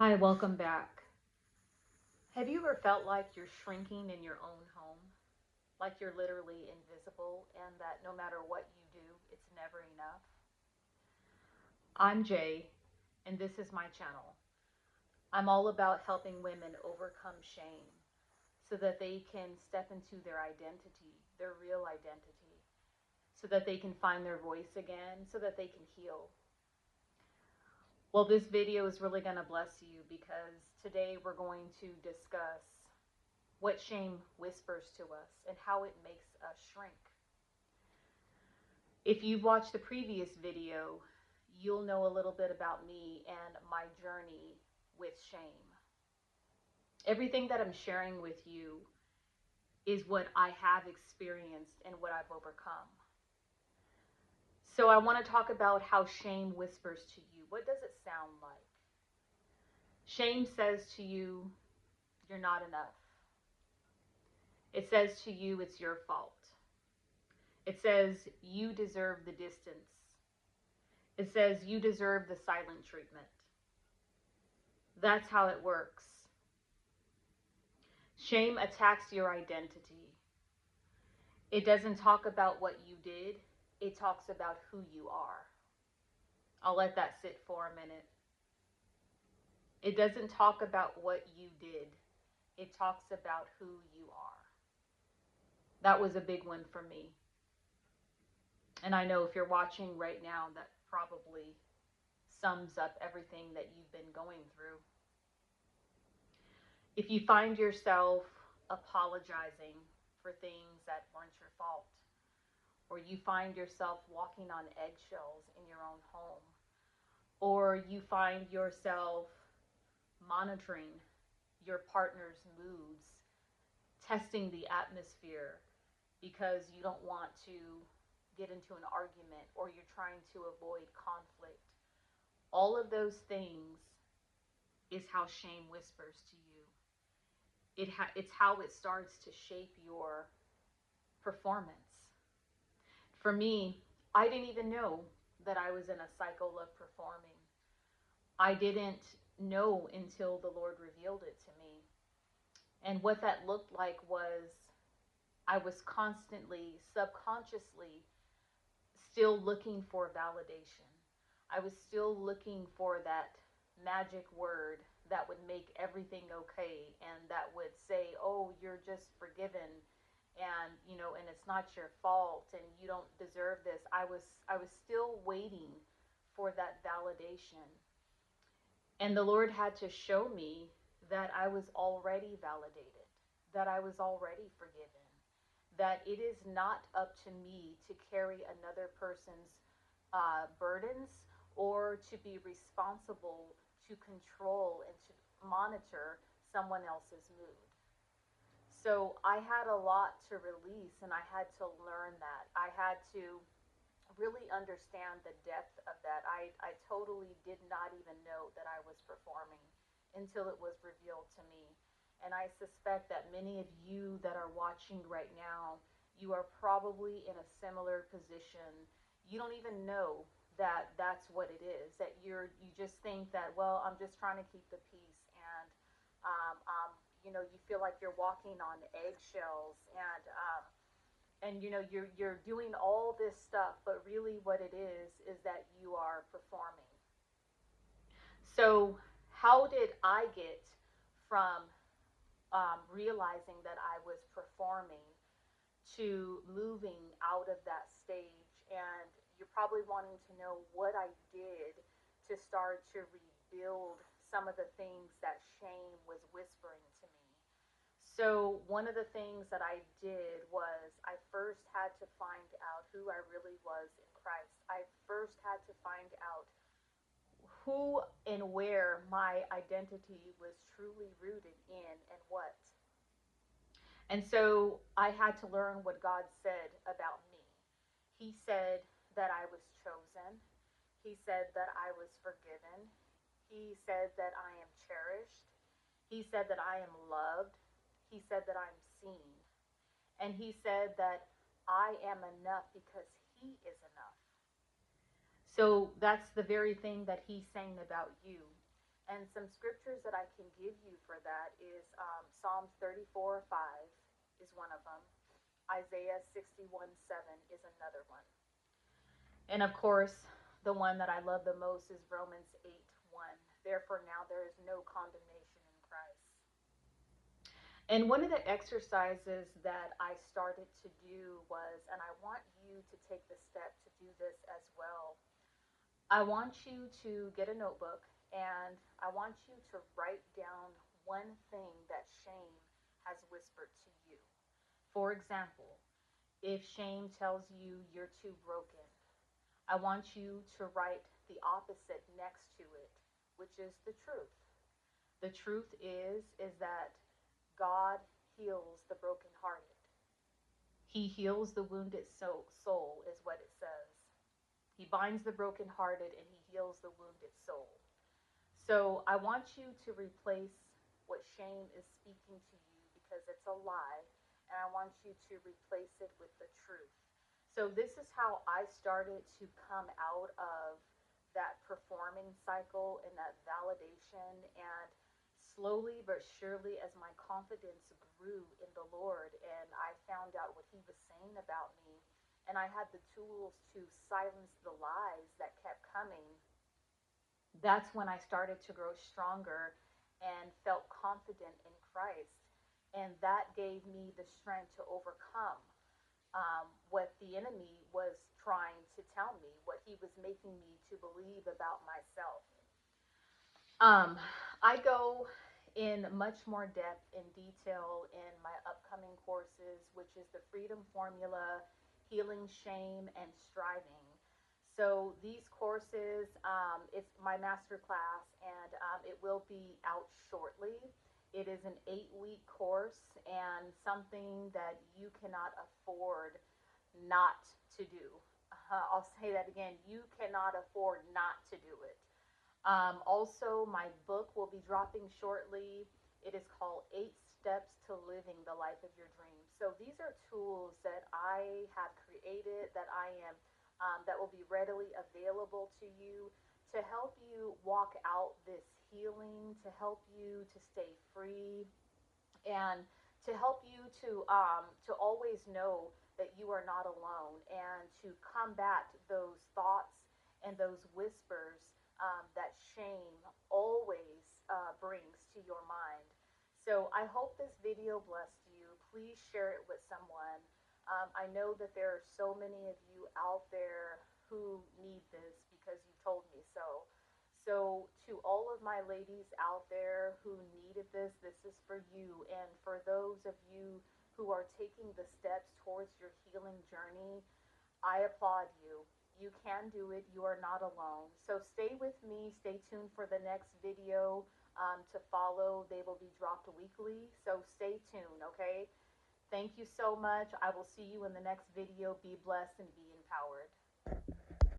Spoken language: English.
Hi, welcome back. Have you ever felt like you're shrinking in your own home? Like you're literally invisible and that no matter what you do, it's never enough? I'm Jay, and this is my channel. I'm all about helping women overcome shame so that they can step into their identity, their real identity, so that they can find their voice again, so that they can heal. Well, this video is really going to bless you because today we're going to discuss what shame whispers to us and how it makes us shrink. If you've watched the previous video, you'll know a little bit about me and my journey with shame. Everything that I'm sharing with you is what I have experienced and what I've overcome. So I want to talk about how shame whispers to you. What does it sound like? Shame says to you, you're not enough. It says to you, it's your fault. It says you deserve the distance. It says you deserve the silent treatment. That's how it works. Shame attacks your identity. It doesn't talk about what you did, it talks about who you are. I'll let that sit for a minute. It doesn't talk about what you did, it talks about who you are. That was a big one for me. And I know if you're watching right now, that probably sums up everything that you've been going through. If you find yourself apologizing for things that weren't your fault, or you find yourself walking on eggshells in your own home, or you find yourself monitoring your partner's moods, testing the atmosphere because you don't want to get into an argument or you're trying to avoid conflict, all of those things is how shame whispers to you. It's how it starts to shape your performance. For me, I didn't even know that I was in a cycle of performing. I didn't know until the Lord revealed it to me. And what that looked like was I was constantly, subconsciously, still looking for validation. I was still looking for that magic word that would make everything okay and that would say, oh, you're just forgiven, and and it's not your fault and you don't deserve this. I was still waiting for that validation. And the Lord had to show me that I was already validated, that I was already forgiven, that it is not up to me to carry another person's burdens or to be responsible to control and to monitor someone else's mood. So I had a lot to release and I had to learn that. I had to really understand the depth of that. I totally did not even know that I was performing until it was revealed to me. And I suspect that many of you that are watching right now, you are probably in a similar position. You don't even know that that's what it is. That you just think that, well, I'm just trying to keep the peace, and you feel like you're walking on eggshells, and you're doing all this stuff, but really what it is that you are performing. So how did I get from realizing that I was performing to moving out of that stage? And you're probably wanting to know what I did to start to rebuild some of the things that shame was whispering to me. So, one of the things that I did was I first had to find out who I really was in Christ. I first had to find out who and where my identity was truly rooted in and what. And so I had to learn what God said about me. He said that I was chosen. He said that I was forgiven. He said that I am cherished. He said that I am loved. He said that I'm seen. And he said that I am enough because he is enough. So that's the very thing that he's saying about you. And some scriptures that I can give you for that is Psalms 34:5 is one of them. Isaiah 61:7 is another one. And of course, the one that I love the most is Romans 8:1. Therefore, now there is no condemnation in Christ. And one of the exercises that I started to do was, and I want you to take the step to do this as well. I want you to get a notebook and I want you to write down one thing that shame has whispered to you. For example, if shame tells you you're too broken, I want you to write the opposite next to it, which is the truth. The truth is that God heals the brokenhearted. He heals the wounded soul, is what it says. He binds the brokenhearted and he heals the wounded soul. So I want you to replace what shame is speaking to you because it's a lie, and I want you to replace it with the truth. So this is how I started to come out of that performing cycle and that validation, and slowly but surely as my confidence grew in the Lord and I found out what he was saying about me and I had the tools to silence the lies that kept coming, that's when I started to grow stronger and felt confident in Christ. And that gave me the strength to overcome what the enemy was trying to tell me, what he was making me to believe about myself. Um, I go in much more depth and detail in my upcoming courses, which is the Freedom Formula, Healing Shame, and Striving. So these courses, it's my master class, and it will be out shortly. It is an 8-week course and something that you cannot afford not to do. I'll say that again. You cannot afford not to do it. Also, my book will be dropping shortly. It is called 8 Steps to Living the Life of Your Dreams. So these are tools that I have created that will be readily available to you to help you walk out this healing, to help you to stay free, and to help you to always know that you are not alone and to combat those thoughts and those whispers that shame always brings to your mind. So I hope this video blessed you. Please share it with someone. I know that there are so many of you out there who need this because you told me so. So, to all of my ladies out there who needed this, this is for you. And for those of you who are taking the steps towards your healing journey, I applaud you. You can do it. You are not alone. So, stay with me. Stay tuned for the next video to follow. They will be dropped weekly. So, stay tuned, okay? Thank you so much. I will see you in the next video. Be blessed and be empowered.